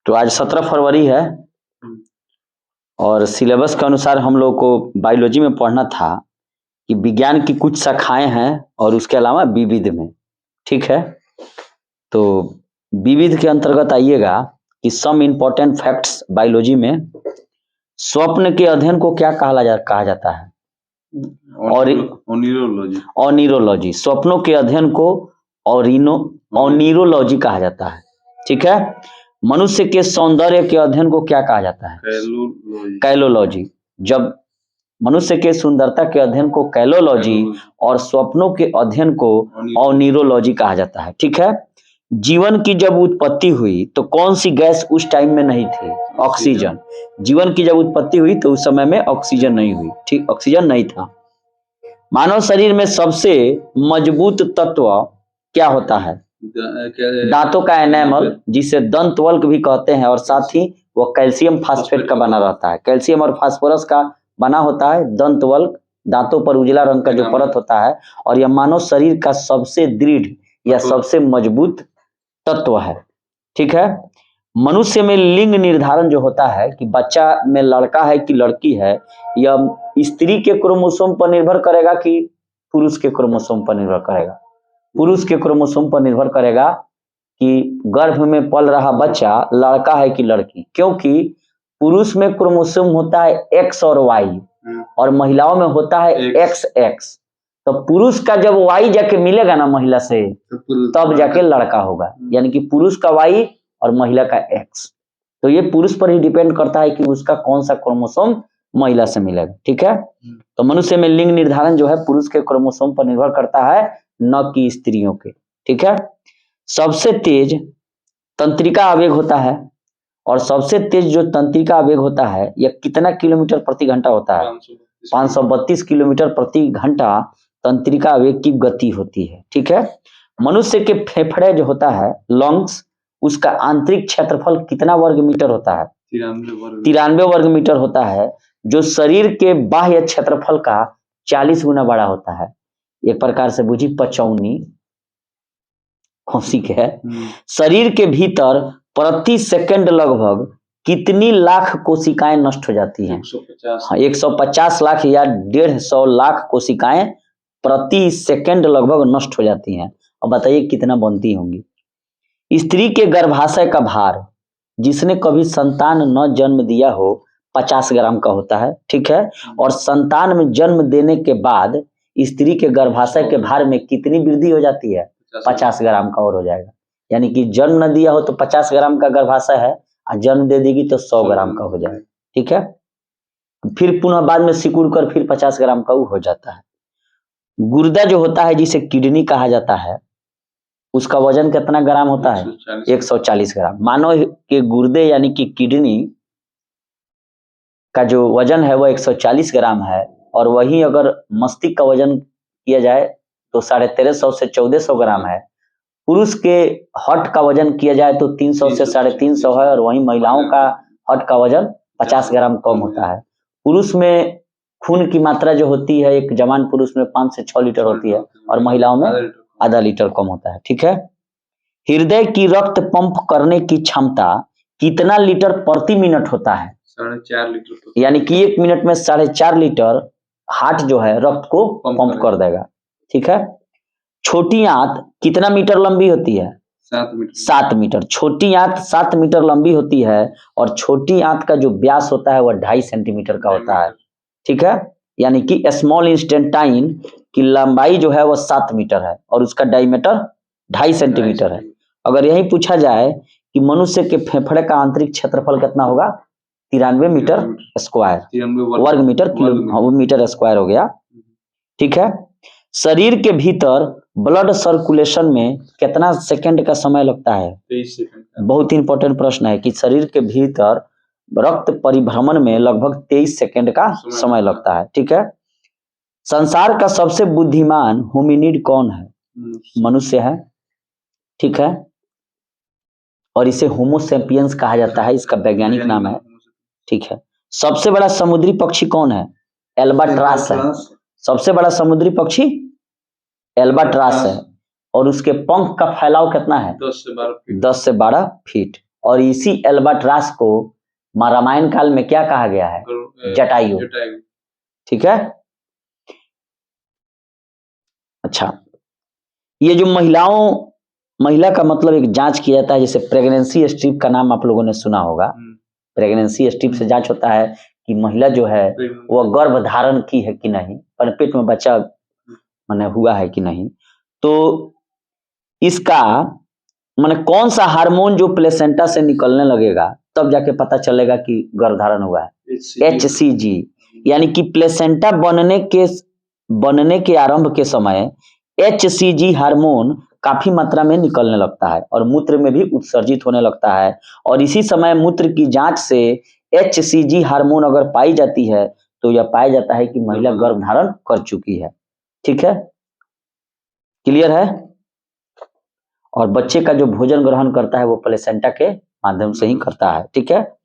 तो आज 17 फरवरी है और सिलेबस के अनुसार हम लोग को बायोलॉजी में पढ़ना था कि विज्ञान की कुछ शाखाएं हैं और उसके अलावा विविध में, ठीक है। तो विविध के अंतर्गत आइएगा कि सम इम्पोर्टेंट फैक्ट्स बायोलॉजी में। स्वप्न के अध्ययन को क्या कहा जाता है? ऑनिरोलॉजी। स्वप्नों के अध्ययन को ऑनिरोलॉजी कहा जाता है, ठीक है। मनुष्य के सौंदर्य के अध्ययन को क्या कहा जाता है? कैलोलॉजी। जब मनुष्य के सुंदरता के अध्ययन को कैलोलॉजी और स्वप्नों के अध्ययन को ऑनिरोलॉजी कहा जाता है, ठीक है। जीवन की जब उत्पत्ति हुई तो कौन सी गैस उस टाइम में नहीं थी? ऑक्सीजन। जीवन की जब उत्पत्ति हुई तो उस समय में ऑक्सीजन नहीं हुई, ठीक, ऑक्सीजन नहीं था। मानव शरीर में सबसे मजबूत तत्व क्या होता है? दांतों का एनामल, जिसे दंतवल्क भी कहते हैं, और साथ ही वो कैल्शियम फास्फेट का बना रहता है। कैल्शियम और फास्फोरस का बना होता है दंतवल्क, दांतों पर उजला रंग का जो परत होता है, और यह मानव शरीर का सबसे दृढ़ या सबसे मजबूत तत्व है, ठीक है। मनुष्य में लिंग निर्धारण जो होता है कि बच्चा में लड़का है कि लड़की है, यह स्त्री के क्रोमोसोम पर निर्भर करेगा कि पुरुष के क्रोमोसोम पर निर्भर करेगा? पुरुष के क्रोमोसोम पर निर्भर करेगा कि गर्भ में पल रहा बच्चा लड़का है कि लड़की, क्योंकि पुरुष में क्रोमोसोम होता है एक्स और वाई और महिलाओं में होता है एक्स एक्स। तो पुरुष का जब वाई जाके मिलेगा ना महिला से तब जाके लड़का होगा, यानी कि पुरुष का वाई और महिला का एक्स। तो ये पुरुष पर ही डिपेंड करता है कि उसका कौन सा क्रोमोसोम महिला से मिलेगा, ठीक है। तो मनुष्य में लिंग निर्धारण जो है पुरुष के क्रोमोसोम पर निर्भर करता है, न कि स्त्रियों के, ठीक है। सबसे तेज तंत्रिका आवेग होता है, और सबसे तेज जो तंत्रिका आवेग होता है यह कितना किलोमीटर प्रति घंटा होता है? 532 किलोमीटर प्रति घंटा तंत्रिका आवेग की गति होती है, ठीक है। मनुष्य के फेफड़े जो होता है लंग्स, उसका आंतरिक क्षेत्रफल कितना वर्ग मीटर होता है? 93 वर्ग मीटर होता है, जो शरीर के बाह्य क्षेत्रफल का 40 गुना बड़ा होता है। एक प्रकार से बुझी 55 ठीक है। शरीर के भीतर प्रति सेकंड लगभग कितनी लाख कोशिकाएं नष्ट हो जाती हैं? 150 लाख या 150 लाख कोशिकाएं प्रति सेकंड लगभग नष्ट हो जाती हैं। अब बताइए कितना बनती होंगी? स्त्री के गर्भाशय का भार, जिसने कभी संतान न जन्म दिया हो, 50 ग्राम का होता है, ठीक है। और संतान में जन्म देने के बाद स्त्री के गर्भाशय के भार में कितनी वृद्धि हो जाती है? 50 ग्राम का और हो जाएगा। यानी कि जन्म न दिया हो तो 50 ग्राम का गर्भाशय है, और जन्म दे देगी तो 100 ग्राम का हो जाएगा, ठीक है। फिर पुनः बाद में सिकुड़ कर फिर 50 ग्राम का हो जाता है। गुर्दा जो होता है, जिसे किडनी कहा जाता है, उसका वजन कितना ग्राम होता है? 140 ग्राम। मानव के गुर्दे यानी कि किडनी का जो वजन है वो 140 ग्राम है, और वही अगर मस्तिष्क का वजन किया जाए तो 1350 से 1400 ग्राम है। पुरुष के हट का वजन किया जाए तो 300 से 350 है, और वहीं महिलाओं का हट का वजन 50 ग्राम कम होता है। पुरुष में खून की मात्रा जो होती है, एक जवान पुरुष में 5 से 6 लीटर होती है, और महिलाओं में आधा लीटर कम होता है, ठीक है। हृदय की रक्त पंप करने की क्षमता कितना लीटर प्रति मिनट होता है? 4.5 लीटर। यानी कि 1 मिनट में 4.5 लीटर हार्ट जो है रक्त को पंप कर देगा, ठीक है। छोटी आंत कितना मीटर लंबी होती है? 7 मीटर। छोटी आंत 7 मीटर लंबी होती है, और छोटी आंत का जो व्यास होता है वह 2.5 सेंटीमीटर का होता है, ठीक है। यानी कि स्मॉल इंस्टेंटाइन की लंबाई जो है वह 7 मीटर है, और उसका डायमीटर 2.5 सेंटीमीटर है। अगर यही पूछा जाए कि मनुष्य के फेफड़े का आंतरिक क्षेत्रफल कितना होगा? 93 मीटर स्क्वायर, वर्ग मीटर, किलो मीटर स्क्वायर हो गया, ठीक है। शरीर के भीतर ब्लड सर्कुलेशन में कितना सेकंड का समय लगता है? 23 सेकंड। बहुत ही इंपॉर्टेंट प्रश्न है कि शरीर के भीतर रक्त परिभ्रमण में लगभग 23 सेकंड का समय लगता है, ठीक है। संसार का सबसे बुद्धिमान होमिनिड कौन है? मनुष्य है, ठीक है। और इसे होमो सैपियंस कहा जाता है, इसका वैज्ञानिक नाम है, ठीक है। सबसे बड़ा समुद्री पक्षी कौन है? एल्बाट्रॉस है। सबसे बड़ा समुद्री पक्षी एल्बाट्रॉस है, और उसके पंख का फैलाव कितना है? 10 से 12 फीट। 10 से 12 फीट। और इसी एल्बाट्रॉस को रामायण काल में क्या कहा गया है? जटायु। ठीक है। अच्छा, ये जो महिला का मतलब एक जांच किया जाता है, जैसे प्रेगनेंसी स्ट्रिप का नाम आप लोगों ने सुना होगा। प्रेगनेंसी स्ट्रिप से जांच होता है कि महिला जो है वो गर्भ धारण की है कि नहीं, पर पेट में बच्चा माने हुआ है कि नहीं। तो इसका माने कौन सा हार्मोन जो प्लेसेंटा से निकलने लगेगा तब जाके पता चलेगा कि गर्भधारण हुआ है? HCG, यानी कि प्लेसेंटा बनने के आरंभ के समय HCG हार्मोन काफी मात्रा में निकलने लगता है और मूत्र में भी उत्सर्जित होने लगता है, और इसी समय मूत्र की जांच से HCG हार्मोन अगर पाई जाती है तो यह पाया जाता है कि महिला गर्भधारण कर चुकी है। ठीक है, क्लियर है? और बच्चे का जो भोजन ग्रहण करता है वो प्लेसेंटा के माध्यम से ही करता है। ठीक है।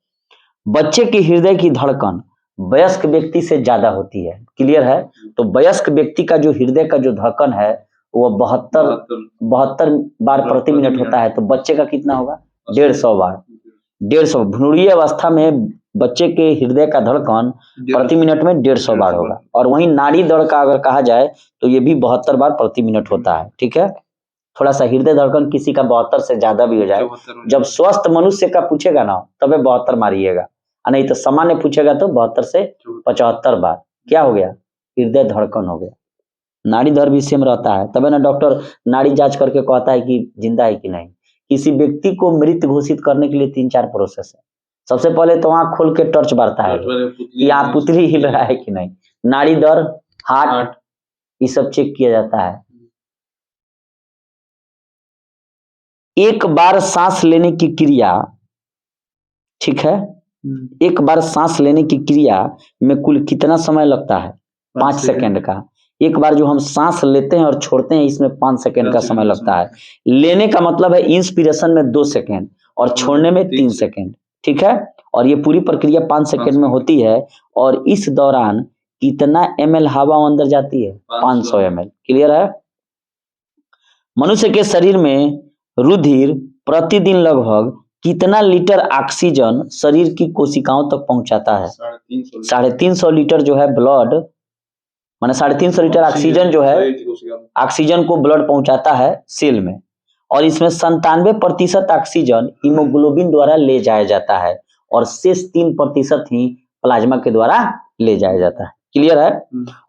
बच्चे के हृदय की धड़कन वयस्क व्यक्ति से ज्यादा होती है। क्लियर है? तो वयस्क व्यक्ति का जो हृदय का जो धड़कन है वो 72 बार प्रति मिनट होता है, तो बच्चे का कितना होगा? 150 बार। 150। भ्रूणीय अवस्था में बच्चे के हृदय का धड़कन प्रति मिनट में 150 बार होगा, और वहीं नाड़ी दर का अगर कहा जाए तो ये भी 72 बार प्रति मिनट होता है। ठीक है। थोड़ा सा हृदय धड़कन किसी का 72 से ज्यादा भी हो जाए, जब स्वस्थ मनुष्य का पूछेगा ना तबे 72 मारिएगा, नहीं तो सामान्य पूछेगा तो 72 से 75 बार क्या हो गया? हृदय धड़कन हो गया। नाड़ी दर भी सेम रहता है, तबे ना डॉक्टर नाड़ी जांच करके कहता है कि जिंदा है कि नहीं। किसी व्यक्ति को मृत घोषित करने के लिए 3-4 प्रोसेस है। सबसे पहले तो आंख खोल के टॉर्च बारता है कि यहाँ पुतली हिल रहा है कि नहीं, नाड़ी दर, हार्ट, ये सब चेक किया जाता है। एक बार सांस लेने की क्रिया, ठीक है, एक बार सांस लेने की क्रिया में कुल कितना समय लगता है? 5 सेकंड का। एक बार जो हम सांस लेते हैं और छोड़ते हैं इसमें 5 सेकंड का समय लगता है। लेने का मतलब है इंस्पिरेशन में 2 सेकंड और छोड़ने में 3 सेकंड। ठीक है। और ये पूरी प्रक्रिया 5 सेकंड में होती है, और इस दौरान कितना ml हवा अंदर जाती है? 500 ml। क्लियर है? मनुष्य के शरीर में रुधिर प्रतिदिन लगभग कितना लीटर ऑक्सीजन शरीर की कोशिकाओं तक पहुंचाता है? 350 लीटर जो है ब्लड, माने 350 लीटर ऑक्सीजन जो है ऑक्सीजन को ब्लड पहुंचाता है सेल में, और इसमें 97% ऑक्सीजन हीमोग्लोबिन द्वारा ले जाया जाता है और शेष 3% ही प्लाज्मा के द्वारा ले जाया जाता है। क्लियर है?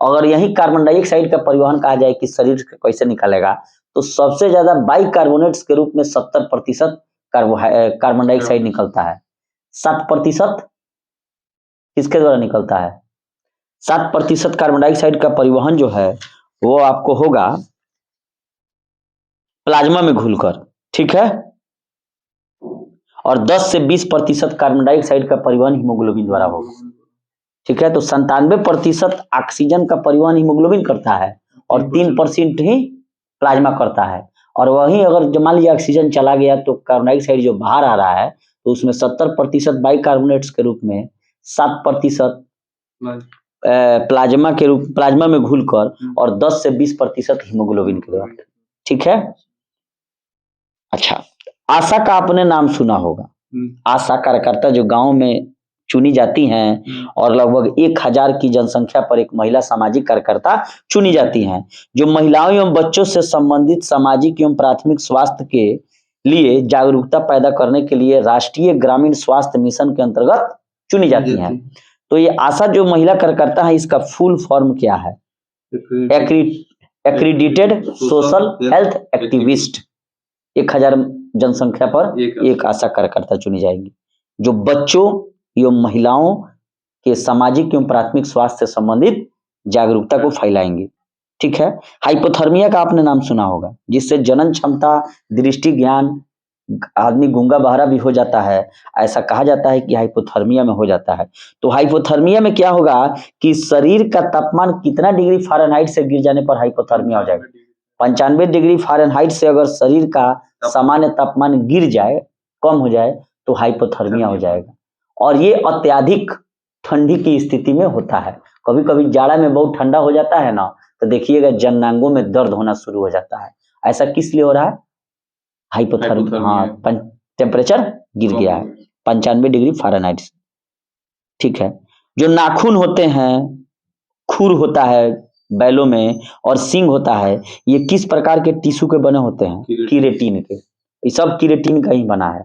अगर यही कार्बन डाइऑक्साइड का परिवहन कहा जाए कि शरीर कैसे निकालेगा, तो सबसे ज्यादा बाइकार्बोनेट्स के रूप में 70% कार्बन डाइऑक्साइड निकलता है। 7% किसके द्वारा निकलता है? 7% कार्बन डाइऑक्साइड का परिवहन जो है वो आपको होगा प्लाज्मा में घुलकर। ठीक है। और 10 से 20% कार्बन डाइऑक्साइड का परिवहन हीमोग्लोबिन द्वारा होगा। ठीक है। तो 97% ऑक्सीजन का परिवहन हीमोग्लोबिन करता है और 3% ही प्लाज्मा करता है। और वहीं अगर मान लीजिए ऑक्सीजन चला गया तो कार्बन डाइऑक्साइड जो बाहर आ रहा है तो उसमें 70% बाइकार्बोनेट्स के रूप में, 7% प्लाज्मा में घुलकर, और 10 से 20% हीमोग्लोबिन के द्वारा। ठीक है। अच्छा, आशा का आपने नाम सुना होगा। आशा कार्यकर्ता जो गांव में चुनी जाती हैं और लगभग 1000 की जनसंख्या पर एक महिला सामाजिक कार्यकर्ता चुनी जाती हैं, जो महिलाओं एवं बच्चों से संबंधित सामाजिक एवं प्राथमिक स्वास्थ्य के लिए जागरूकता पैदा करने के लिए राष्ट्रीय ग्रामीण स्वास्थ्य मिशन के अंतर्गत चुनी जाती हैं। तो ये आशा जो महिला कार्यकर्ता है इसका फुल फॉर्म क्या है? एक्रीडिटेड सोशल हेल्थ एक्टिविस्ट। 1000 जनसंख्या पर एक आशा कार्यकर्ता चुनी जाएगी जो बच्चों एवं महिलाओं के सामाजिक एवं प्राथमिक स्वास्थ्य से संबंधित जागरूकता को फैलाएंगे। ठीक है। हाइपोथर्मिया का आपने नाम सुना होगा, जिससे जनन क्षमता, दृष्टि, ज्ञान, आदमी गूंगा बहरा भी हो जाता है। ऐसा कहा जाता है कि हाइपोथर्मिया में हो जाता है। तो हाइपोथर्मिया में क्या होगा कि शरीर का तापमान कितना डिग्री फ़ारेनहाइट से गिर जाने पर हाइपोथर्मिया हो जाएगा? 95 डिग्री फ़ारेनहाइट से अगर शरीर का सामान्य तापमान गिर जाए, कम हो जाए, तो हाइपोथर्मिया हो जाएगा। और ये अत्यधिक ठंडी की स्थिति में होता है। कभी कभी जाड़ा में बहुत ठंडा हो जाता है ना, तो देखिएगा जननांगों में दर्द होना शुरू हो जाता है। ऐसा किस लिए हो रहा है? हाइपोथर्मिया। हाँ, टेम्परेचर गिर गया है 95 डिग्री फ़ारेनहाइट से। ठीक है, जो नाखून होते हैं, खुर होता है बैलों में और सींग होता है, ये किस प्रकार के टिश्यू के बने होते हैं? कीरेटिन के। ये सब कीरेटिन का ही बना है।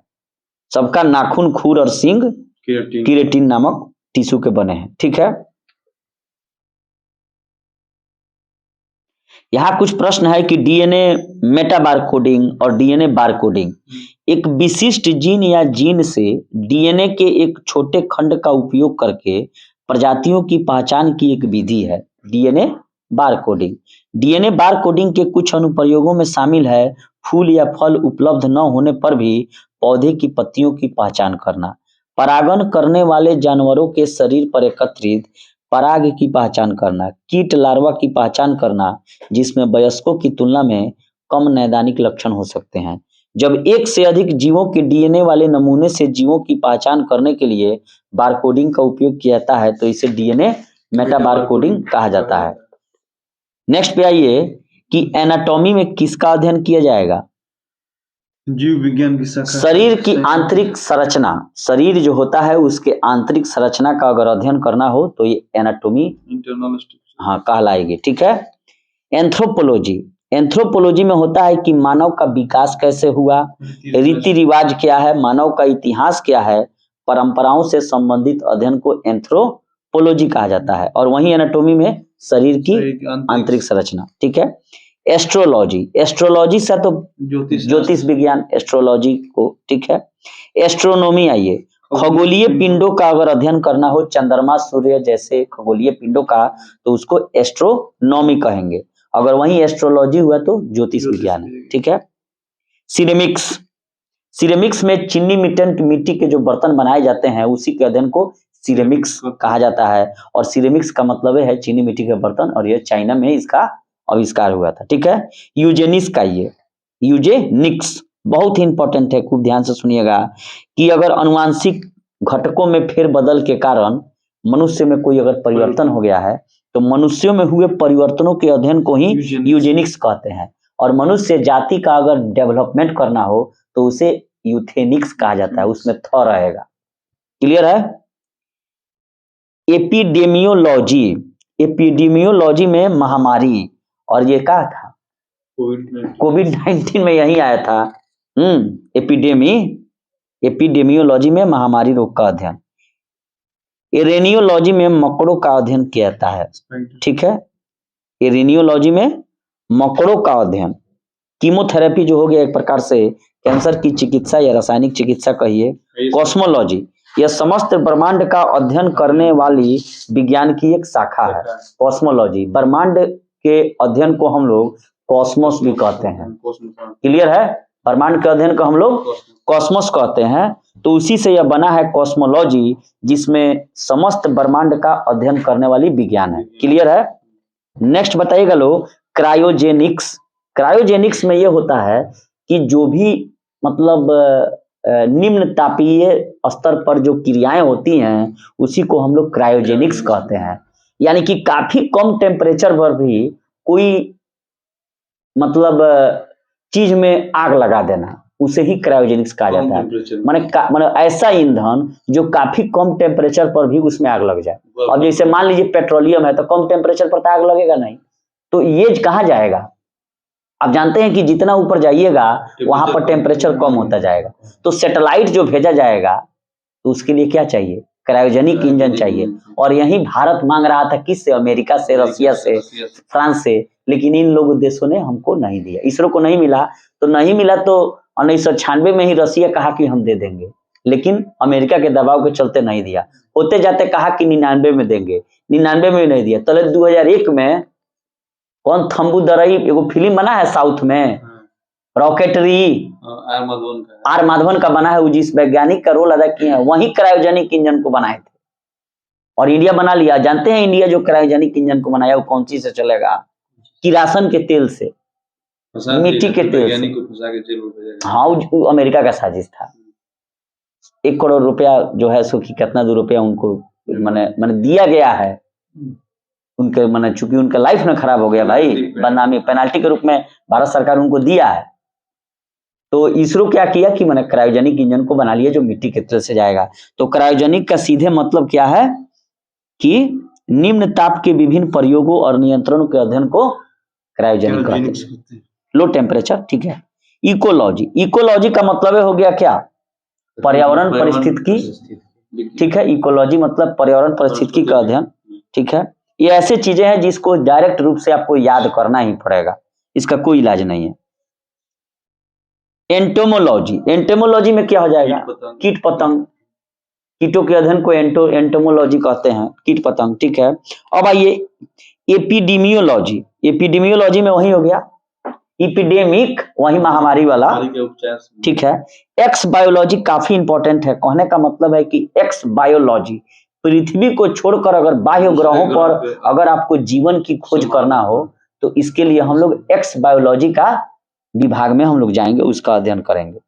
सबका नाखून, खुर और सींग कीरेटिन नामक टिश्यू के बने हैं। ठीक है, यहाँ कुछ प्रश्न है कि डीएनए मेटा बारकोडिंग और डीएनए बारकोडिंग, एक विशिष्ट जीन या जीन से डीएनए के एक छोटे खंड का उपयोग करके प्रजातियों की पहचान की एक विधि है डीएनए बारकोडिंग। डीएनए बारकोडिंग के कुछ अनुप्रयोगों में शामिल है फूल या फल उपलब्ध न होने पर भी पौधे की पत्तियों की पहचान करना, परागण करने वाले जानवरों के शरीर पर एकत्रित पराग की पहचान करना, कीट लार्वा की पहचान करना जिसमें वयस्कों की तुलना में कम नैदानिक लक्षण हो सकते हैं। जब एक से अधिक जीवों के डीएनए वाले नमूने से जीवों की पहचान करने के लिए बारकोडिंग का उपयोग किया जाता है तो इसे डीएनए मेटा बारकोडिंग कहा जाता है। नेक्स्ट पे आइए कि एनाटॉमी में किसका अध्ययन किया जाएगा? जीव विज्ञान की शाखा। शरीर की आंतरिक संरचना, शरीर जो होता है उसके आंतरिक संरचना का अगर अध्ययन करना हो तो ये एनाटॉमी इंटरनल हाँ कहलाएगी। ठीक है, एंथ्रोपोलॉजी, एंथ्रोपोलॉजी में होता है कि मानव का विकास कैसे हुआ, रीति रिवाज क्या है, मानव का इतिहास क्या है, परंपराओं से संबंधित अध्ययन को एंथ्रोपोलॉजी कहा जाता है। और वहीं एनाटॉमी में शरीर की आंतरिक संरचना। ठीक है, एस्ट्रोलॉजी, एस्ट्रोलॉजी से तो ज्योतिष विज्ञान एस्ट्रोलॉजी को। ठीक है, एस्ट्रोनॉमी आइए, खगोलीय पिंडों का अगर अध्ययन करना हो, चंद्रमा सूर्य जैसे खगोलीय पिंडों का, तो उसको एस्ट्रोनॉमी कहेंगे। अगर वहीं एस्ट्रोलॉजी हुआ तो ज्योतिष विज्ञान है। ठीक है, सिरेमिक्स, सिरेमिक्स में चीनी मिट्टी के जो बर्तन बनाए जाते हैं उसी के अध्ययन को सिरेमिक्स कहा जाता है। और सिरेमिक्स का मतलब है चीनी मिट्टी के बर्तन, और यह चाइना में इसका आविष्कार हुआ था। ठीक है, यूजेनिक्स का, ये यूजेनिक्स बहुत ही इंपॉर्टेंट है, खूब ध्यान से सुनिएगा कि अगर अनुवांशिक घटकों में फेरबदल के कारण मनुष्य में कोई अगर परिवर्तन हो गया है तो मनुष्यों में हुए परिवर्तनों के अध्ययन को ही यूजेनिक्स कहते हैं। और मनुष्य जाति का अगर डेवलपमेंट करना हो तो उसे यूथेनिक्स कहा जाता है, उसमें थ रहेगा। क्लियर है? एपिडेमियोलॉजी, एपिडेमियोलॉजी में महामारी, और ये क्या था? कोविड-19 में यही आया था। एपिडेमियोलॉजी में महामारी रोग का अध्ययन। एरेनियोलॉजी में मकड़ों का अध्ययन किया जाता है। ठीक है, एरेनियोलॉजी में मकड़ों का अध्ययन। कीमोथेरेपी जो हो गया एक प्रकार से कैंसर की चिकित्सा या रासायनिक चिकित्सा कहिए। कॉस्मोलॉजी, यह समस्त ब्रह्मांड का अध्ययन करने वाली विज्ञान की एक शाखा है। कॉस्मोलॉजी, ब्रह्मांड के अध्ययन को हम लोग कॉस्मोस भी कहते हैं। क्लियर है? ब्रह्मांड के अध्ययन को हम लोग कॉस्मोस कहते हैं। तो उसी से यह बना है कॉस्मोलॉजी, जिसमें समस्त ब्रह्मांड का अध्ययन करने वाली विज्ञान है। क्लियर है? नेक्स्ट बताइएगा लोग, क्रायोजेनिक्स। क्रायोजेनिक्स में यह होता है कि जो भी मतलब निम्न तापीय स्तर पर जो क्रियाएं होती हैं उसी को हम लोग क्रायोजेनिक्स कहते हैं। यानी कि काफी कम टेम्परेचर पर भी कोई मतलब चीज में आग लगा देना, उसे ही क्रायोजेनिक्स कहा जाता है। माने ऐसा ईंधन जो काफी कम टेम्परेचर पर भी उसमें आग लग जाए। अब जैसे मान लीजिए पेट्रोलियम है तो कम टेम्परेचर पर तो आग लगेगा नहीं, तो ये कहाँ जाएगा? आप जानते हैं कि जितना ऊपर जाइएगा वहां पर टेम्परेचर कम होता जाएगा। तो सैटेलाइट जो भेजा जाएगा तो उसके लिए क्या चाहिए? क्रायोजेनिक इंजन चाहिए। और यही भारत मांग रहा था किससे? अमेरिका से, रसिया से, फ्रांस से, लेकिन इन लोग देशों ने हमको नहीं दिया। इसरो को नहीं मिला तो 1996 में ही रसिया कहा कि हम दे देंगे, लेकिन अमेरिका के दबाव के चलते नहीं दिया। होते जाते कहा कि 99 में देंगे, 99 में नहीं दिया। तो 2001 में कौन थम्बू दरई एगो फिल्म बना है साउथ में, रॉकेटरी, आर माधवन का बना है, जिस वैज्ञानिक का रोल अदा किए हैं वही क्रायोजेनिक इंजन को बनाए थे और इंडिया बना लिया। जानते हैं इंडिया जो क्रायोजेनिक इंजन को बनाया वो कौन चीज से चलेगा? किरासन के तेल से, मिट्टी के तेल से। हाँ, वो अमेरिका का साजिश था। 1 करोड़ रुपया जो है सो कि कितना दो रुपया उनको मैंने दिया गया है उनके, मैंने चूंकि उनका लाइफ में खराब हो गया भाई, बदनामी पेनाल्टी के रूप में भारत सरकार उनको दिया है। तो इसरो क्या किया कि मैंने क्रायोजेनिक इंजन को बना लिया जो मिट्टी के तरह से जाएगा। तो क्रायोजेनिक का सीधे मतलब क्या है कि निम्न ताप के विभिन्न प्रयोगों और नियंत्रणों के अध्ययन को क्रायोजेनिक कहते हैं। लो टेम्परेचर, ठीक है। इकोलॉजी, इकोलॉजी का मतलब हो गया क्या, पर्यावरण परिस्थितिकी, ठीक है। इकोलॉजी मतलब पर्यावरण परिस्थितिकी का अध्ययन, ठीक है। ये ऐसे चीजें हैं जिसको डायरेक्ट रूप से आपको याद करना ही पड़ेगा, इसका कोई इलाज नहीं है। एंटोमोलॉजी, एंटोमोलॉजी में क्या हो जाएगा, कीट पतंग, कीटों के अध्ययन को एंटोमोलॉजी कहते हैं, कीट पतंग, ठीक है। अब आइए एपिडेमियोलॉजी, एपिडेमियोलॉजी में वही हो गया इपिडेमिक, वही महामारी वाला, ठीक है। एक्स बायोलॉजी काफी इंपॉर्टेंट है, कहने का मतलब है कि एक्स बायोलॉजी, पृथ्वी को छोड़कर अगर बाह्य ग्रहों पर अगर आपको जीवन की खोज करना हो तो इसके लिए हम लोग एक्स बायोलॉजी का विभाग में हम लोग जाएंगे, उसका अध्ययन करेंगे।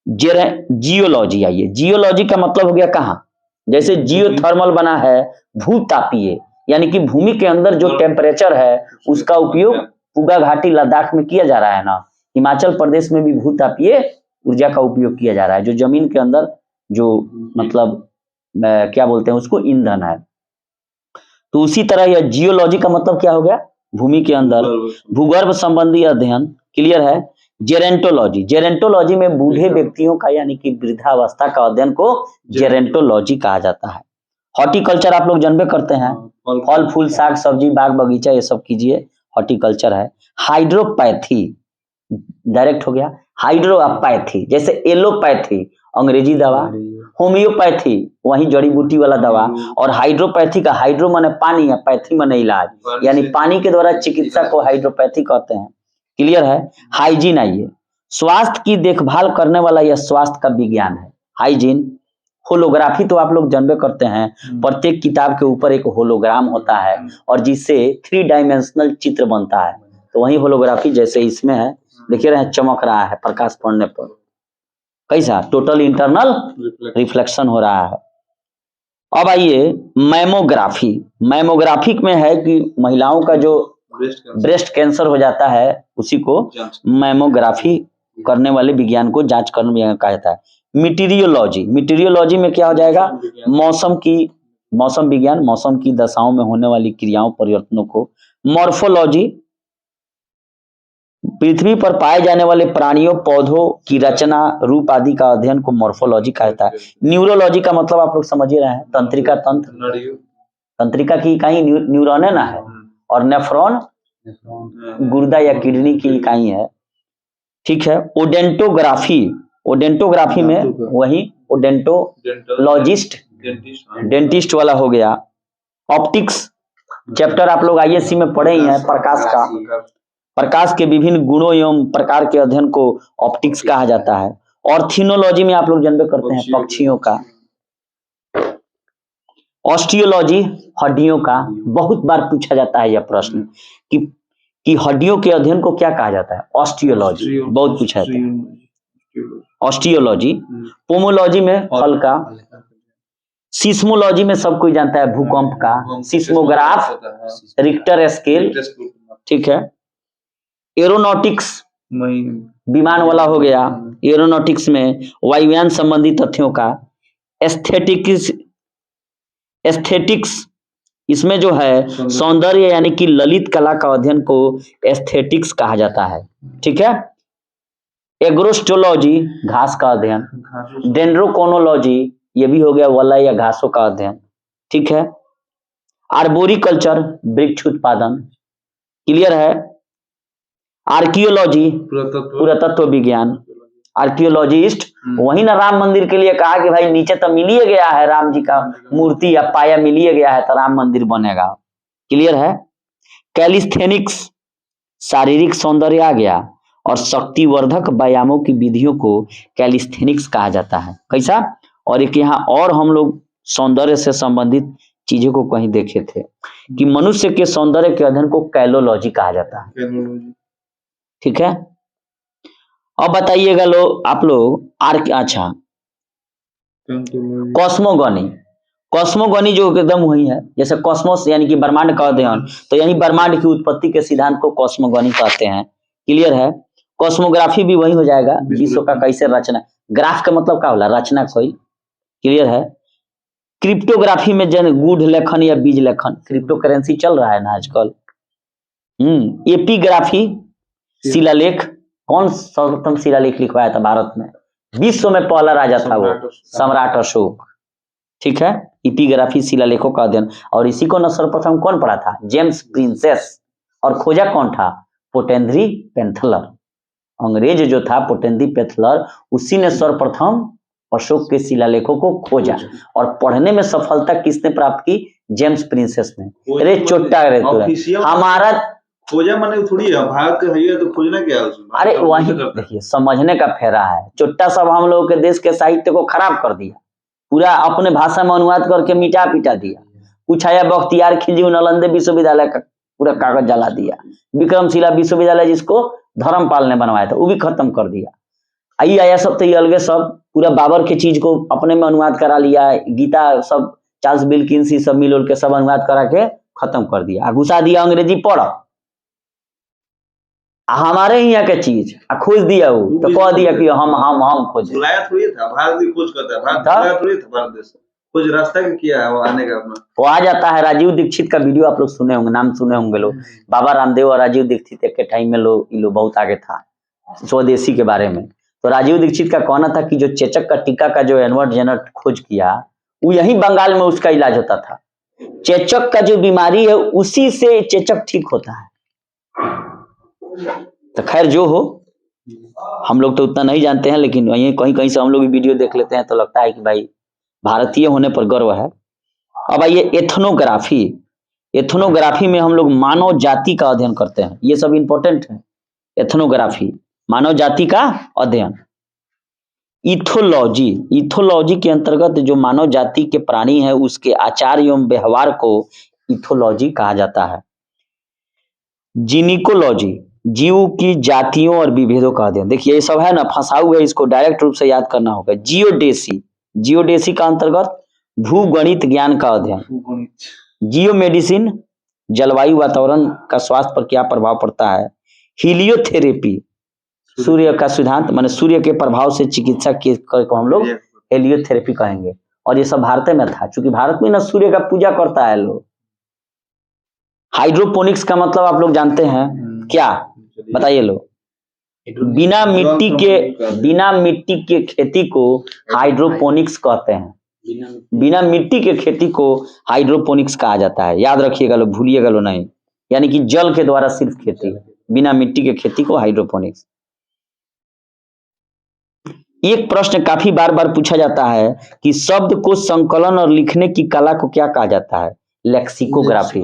जियोलॉजी, आइए जियोलॉजी का मतलब हो गया कहाँ, जैसे जियोथर्मल बना है भूतापीय, यानी कि भूमि के अंदर जो टेम्परेचर है उसका उपयोग पूगा घाटी लद्दाख में किया जा रहा है ना, हिमाचल प्रदेश में भी भूतापीय ऊर्जा का उपयोग किया जा रहा है, जो जमीन के अंदर जो मतलब क्या बोलते हैं उसको, ईंधन है। तो उसी तरह यह जियोलॉजी का मतलब क्या हो गया, भूमि के अंदर भूगर्भ संबंधी अध्ययन, क्लियर है। जेरेंटोलॉजी, जेरेंटोलॉजी में बूढ़े व्यक्तियों का यानी कि वृद्धावस्था का अध्ययन को जेरेंटोलॉजी कहा जाता है। हॉर्टिकल्चर आप लोग जानबे करते हैं, फल फूल साग सब्जी बाग बगीचा ये सब कीजिए, हॉर्टिकल्चर है। हाइड्रोपैथी डायरेक्ट हो गया, हाइड्रोपैथी जैसे एलोपैथी अंग्रेजी दवा, होम्योपैथी वही जड़ी बूटी वाला दवा, और हाइड्रोपैथी का हाइड्रो माने पानी या पैथी माने इलाज, यानी पानी के द्वारा चिकित्सा को हाइड्रोपैथी कहते हैं, क्लियर है। हाइजीन, आइए स्वास्थ्य की देखभाल करने वाला यह स्वास्थ्य का विज्ञान है, हाइजीन। होलोग्राफी तो आप लोग जानबे करते हैं, प्रत्येक किताब के ऊपर एक होलोग्राम होता है और जिससे 3 डायमेंशनल चित्र बनता है, तो वही होलोग्राफी जैसे इसमें है, देखिए रहे चमक रहा है प्रकाश पड़ने पर, कैसा टोटल इंटरनल रिफ्लेक्शन हो रहा है। अब आइए मैमोग्राफी, मैमोग्राफी में है कि महिलाओं का जो ब्रेस्ट कैंसर हो जाता है उसी को मैमोग्राफी करने वाले विज्ञान को जांच करने विज्ञान कहा जाता है। मीटीरियोलॉजी, मीटीरियोलॉजी में क्या हो जाएगा, मौसम विज्ञान, मौसम की दशाओं में होने वाली क्रियाओं परिवर्तनों को। मॉर्फोलॉजी, पृथ्वी पर पाए जाने वाले प्राणियों पौधों की रचना रूप आदि का अध्ययन को मॉर्फोलॉजी कहा जाता है। न्यूरोलॉजी का मतलब आप लोग समझ ही रहे हैं, तंत्रिका, तंत्र, तंत्रिका की इकाई न्यूरॉन है ना है, और नेफ्रॉन गुर्दा या किडनी की इकाई है, ठीक है। ओडेंटोग्राफी, ओडेंटोग्राफी में वही ओडेंटोलॉजिस्ट डेंटिस्ट वाला हो गया। ऑप्टिक्स चैप्टर आप लोग आईएससी में पढ़े ही हैं, प्रकाश का, प्रकाश के विभिन्न गुणों एवं प्रकार के अध्ययन को ऑप्टिक्स कहा जाता है। ऑर्थिनोलॉजी में आप लोग जानबे करते हैं पक्षियों का। ऑस्टियोलॉजी हड्डियों का, बहुत बार पूछा जाता है यह प्रश्न कि हड्डियों के अध्ययन को क्या कहा जाता है, ऑस्टियोलॉजी, बहुत पूछा जाता है ऑस्टियोलॉजी। पोमोलॉजी में फल का। सिस्मोलॉजी में सब कोई जानता है भूकंप का, सिस्मोग्राफ, रिक्टर स्केल, ठीक है। एरोनॉटिक्स विमान वाला हो गया, एरोनॉटिक्स में वायुयान संबंधी तथ्यों का। एस्थेटिक्स इसमें जो है सौंदर्य यानी कि ललित कला का अध्ययन को एस्थेटिक्स कहा जाता है, ठीक है। एग्रोस्टोलॉजी घास का अध्ययन। डेंड्रोकोनोलॉजी ये भी हो गया वलय या घासों का अध्ययन, ठीक है। आर्बोरिकल्चर वृक्ष उत्पादन, क्लियर है। आर्कियोलॉजी पुरातत्व विज्ञान, आर्कियोलॉजिस्ट वही ना राम मंदिर के लिए कहा कि भाई नीचे तो मिल ही गया है राम जी का मूर्ति या पाया मिल ही गया है तो राम मंदिर बनेगा, क्लियर है। कैलिस्थेनिक्स शारीरिक सौंदर्य आ गया, और शक्तिवर्धक व्यायामों की विधियों को कैलिस्थेनिक्स कहा जाता है, कैसा। और एक यहाँ और हम लोग सौंदर्य से संबंधित चीजों को कहीं देखे थे कि मनुष्य के सौंदर्य के अध्ययन को कैलोलॉजी कहा जाता है, ठीक है। अब बताइएगा आप लोग अच्छा कॉस्मोगॉनी, कॉस्मोगॉनी जो एकदम वही है जैसे कॉस्मोस यानी कि ब्रह्मांड का अध्ययन, तो यही ब्रह्मांड की उत्पत्ति के सिद्धांत को कॉस्मोगॉनी कहते हैं, क्लियर है। कॉस्मोग्राफी भी वही हो जाएगा, विश्व का कैसे रचना। ग्राफ का मतलब क्या होला, रचना कोई, क्लियर है। क्रिप्टोग्राफी में जन गूढ़ लेखन या बीज लेखन, क्रिप्टो करेंसी चल रहा है ना आजकल। एपिग्राफी शिलालेख, कौन सर्वप्रथम शिलालेख लिखवाया था भारत में, विश्व में पहला राजा था वो सम्राट अशोक, ठीक है। एपिग्राफी शिलालेखों का अध्ययन, और इसी को न सर्वप्रथम कौन पढ़ा था, जेम्स प्रिंसेस, और खोजा कौन था, पोटेंद्री पेंथलर। अंग्रेज जो था पोटेंद्री पेंथलर, उसी ने सर्वप्रथम अशोक के शिलालेखों को खोजा, और पढ़ने में सफलता किसने प्राप्त की, जेम्स प्रिंसेस ने। अरे चोट्टा हमारा खोजा माने थोड़ी है, भारत का है तो खोजना क्या है उसमें। अरे वही देखिए समझने का फेरा है। चोट्टा सब हम लोगों के देश के साहित्य को खराब कर दिया, पूरा अपने भाषा में अनुवाद करके मिटा पिटा दिया। कुछ आया बख्तियार खिलजी नालंदा विश्वविद्यालय का पूरा कागज जला दिया, विक्रमशिला विश्वविद्यालय जिसको धर्मपाल ने बनवाया था वो भी खत्म कर दिया। आई आया सब तो ये अलगे सब पूरा बाबर के चीज को अपने में अनुवाद करा लिया, गीता सब चार्ल्स विल्किंस सब मिल के सब अनुवाद करा के खत्म कर दिया, घुसा दिया अंग्रेजी पढ़। हमारे यहाँ के चीज खोज दिया वो तो कह दिया कि हम खोज बुलाया थोड़ी था, भारत की खोज करता है, भारत बुलाया थोड़ी था, भारत देश खोज रास्ता भी किया है वो आने का अपना। वो आ जाता है। राजीव दीक्षित का वीडियो आप लोग सुने होंगे, नाम सुने होंगे लोग, बाबा रामदेव और राजीव दीक्षित एक के टाइम में लोग बहुत आगे था स्वदेशी के बारे में। तो राजीव दीक्षित का कहना था कि जो चेचक का टीका का जो एडवर्ड जेनर खोज किया वो यही बंगाल में उसका इलाज होता था। चेचक का जो बीमारी है उसी से चेचक ठीक होता है। तो खैर जो हो, हम लोग तो उतना नहीं जानते हैं, लेकिन वहीं कहीं कहीं से हम लोग भी वीडियो देख लेते हैं तो लगता है कि भाई भारतीय होने पर गर्व है। अब आइए एथनोग्राफी। एथनोग्राफी में हम लोग मानव जाति का अध्ययन करते हैं, ये सब इंपॉर्टेंट है। एथनोग्राफी मानव जाति का अध्ययन। इथोलॉजी, इथोलॉजी के अंतर्गत जो मानव जाति के प्राणी है उसके आचार एवं व्यवहार को इथोलॉजी कहा जाता है। जिनिकोलॉजी, जीव की जातियों और विभेदों का अध्ययन। देखिए ये सब है ना फंसाऊ है, इसको डायरेक्ट रूप से याद करना होगा। जियोडेसी, जियोडेसी का अंतर्गत भूगणित ज्ञान का अध्ययन। जियो मेडिसिन, जलवायु वातावरण का स्वास्थ्य पर क्या प्रभाव पड़ता है। हीलियोथेरेपी, सूर्य का सिद्धांत माने सूर्य के प्रभाव से चिकित्सा को हम लोग हेलियोथेरेपी कहेंगे। और ये सब भारत में था, चूंकि भारत में ना सूर्य का पूजा करता है लोग। हाइड्रोपोनिक्स का मतलब आप लोग जानते हैं क्या, बताइए लोग। बिना मिट्टी के खेती को हाइड्रोपोनिक्स कहते हैं। बिना मिट्टी के खेती को हाइड्रोपोनिक्स कहा जाता है, याद रखिएगा लोग, भूलिएगा लोग नहीं। यानी कि जल के द्वारा सिर्फ खेती, बिना मिट्टी के खेती को हाइड्रोपोनिक्स। एक प्रश्न काफी बार बार पूछा जाता है कि शब्द को संकलन और लिखने की कला को क्या कहा जाता है, लेक्सिकोग्राफी।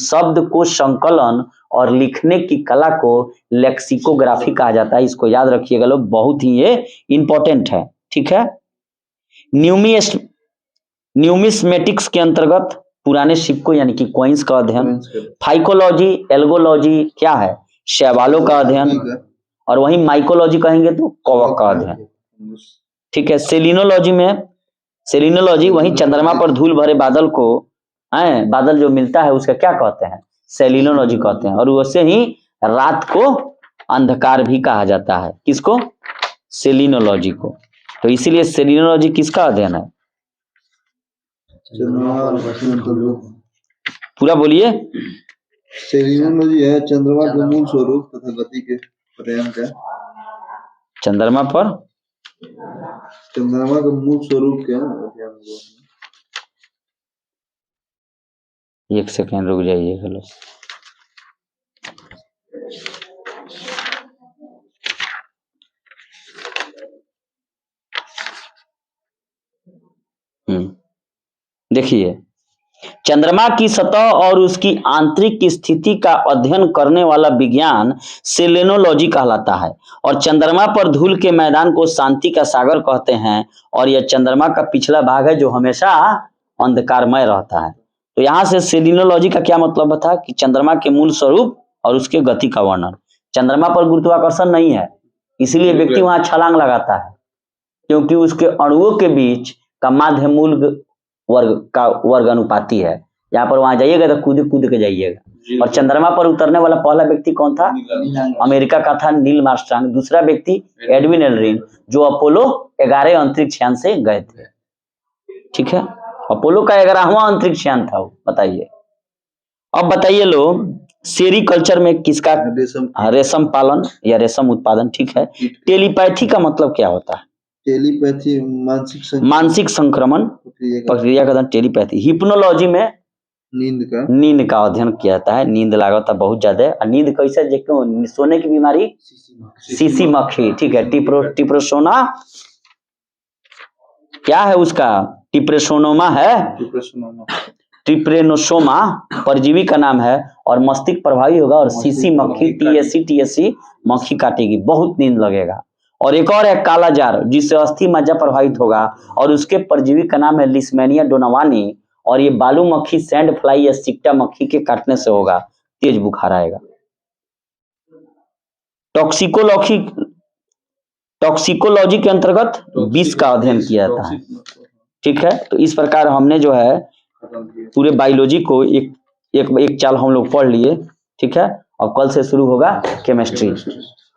शब्द को संकलन और लिखने की कला को लेक्सिकोग्राफी कहा जाता है, इसको याद रखिएगा लोग, बहुत ही ये इंपॉर्टेंट है, ठीक है। न्यूमिस्मेटिक्स के अंतर्गत पुराने सिक्कों यानी कि कॉइन्स का अध्ययन। फाइकोलॉजी, एल्गोलॉजी क्या है, शैवालों का अध्ययन। और वहीं माइकोलॉजी कहेंगे तो कवक का अध्ययन, ठीक है। सेलिनोलॉजी में, सेलिनोलॉजी वहीं चंद्रमा पर धूल भरे बादल को, बादल जो मिलता है उसका क्या कहते हैं, सेलिनोलॉजी कहते हैं। और वैसे ही रात को अंधकार भी कहा जाता है, किसको, सेलिनोलॉजी को। तो इसीलिए सेलिनोलॉजी किसका अध्ययन है, पूरा बोलिए। सेलिनोलॉजी है चंद्रमा के मूल स्वरूप तथा गति के अध्ययन का। चंद्रमा पर, चंद्रमा का मूल स्वरूप क्या है, एक सेकेंड रुक जाइए। हेलो, देखिए चंद्रमा की सतह और उसकी आंतरिक स्थिति का अध्ययन करने वाला विज्ञान सेलेनोलॉजी कहलाता है। और चंद्रमा पर धूल के मैदान को शांति का सागर कहते हैं। और यह चंद्रमा का पिछला भाग है जो हमेशा अंधकारमय रहता है। तो यहाँ से सेलिनोलॉजी का क्या मतलब था कि चंद्रमा के मूल स्वरूप और उसके गति का वर्णन। चंद्रमा पर गुरुत्वाकर्षण नहीं है, इसलिए व्यक्ति वहां छलांग लगाता है, क्योंकि उसके अणुओं के बीच का माध्य मूल वर्ग अनुपाती है। यहाँ पर वहां जाइएगा तो कूद कूद के जाइएगा। और चंद्रमा पर उतरने वाला पहला व्यक्ति कौन था? अमेरिका का था नील आर्मस्ट्रांग। दूसरा व्यक्ति एडविन एल्ड्रिन, जो अपोलो 11 अंतरिक्ष यान से गए थे। ठीक है, अपोलो का 11वां अंतरिक्ष यान था वो। बताइए, अब बताइए लोग, सेरीकल्चर में किसका? रेशम पालन या रेशम उत्पादन। ठीक है, टेलीपैथी का मतलब क्या होता है? टेलीपैथी मानसिक संक्रमण प्रक्रिया का टेलीपैथी। हिप्नोलॉजी में नींद का अध्ययन किया जाता है। नींद लागत है बहुत ज्यादा। और नींद कैसे? देखो, सोने की बीमारी सीसी मक्खी। ठीक है, टिप्रोसोना क्या है उसका? टिप्रेसोनोमा है, ट्रिप्रेनोसोमा परजीवी का नाम है और मस्तिष्क प्रभावी होगा और सीसी मक्खी टीएससी मक्खी काटेगी, बहुत नींद लगेगा। और एक और है काला जार, जिससे अस्थि मज्जा प्रभावित होगा और उसके परजीवी का नाम है लिस्मेनिया डोनावानी। और ये बालू मक्खी, सैंड फ्लाई या सिक्टा मक्खी के काटने से होगा, तेज बुखार आएगा। टॉक्सिकोलॉजी के अंतर्गत विष का अध्ययन किया जाता है। ठीक है, तो इस प्रकार हमने जो है पूरे बायोलॉजी को एक चाल हम लोग पढ़ लिए। ठीक है, और कल से शुरू होगा केमिस्ट्री।